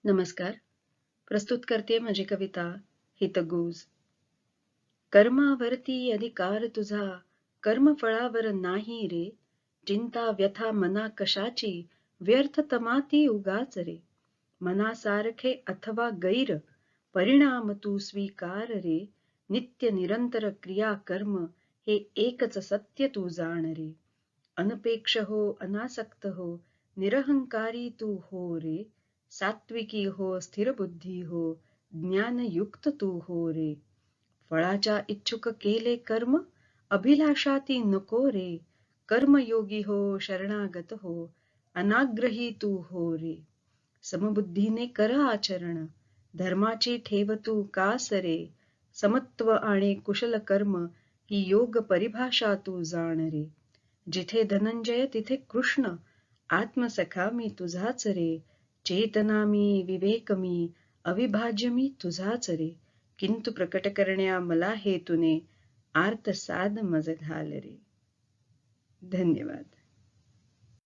नमस्कार. प्रस्तुत करते माझी कविता हितगुज. कर्मावरती अधिकार तुझा, कर्मफळावर नाही रे. चिंता व्यथा मना कशाची, व्यर्थ तमाती उगाच रे. मनासारखे अथवा गैर, परिणाम तू स्वीकार रे. नित्य निरंतर क्रिया कर्म, हे एकच सत्य तू जाण रे. अनपेक्ष हो, अनासक्त हो, निरहंकारी तू हो रे. सात्विकी हो, स्थिर बुद्धी हो, ज्ञानयुक्त तू हो रे. फळाच्या इच्छुक केले कर्म, अभिलाषाती नको रे. कर्मयोगी हो, शरणागत हो, अनाग्रही तू हो रे. समबुद्धीने कर आचरण, धर्माची ठेव तू कास रे. समत्व आणि कुशल कर्म, ही योग परिभाषा तू जाण रे. जिथे धनंजय तिथे कृष्ण, आत्मसखा मी तुझाच रे. चेतना मी, विवेक मी, अविभाज्य मी तुझाच रे. किंतु प्रकट करण्या मला हेतूने, आर्त साध मज घाल रे. धन्यवाद.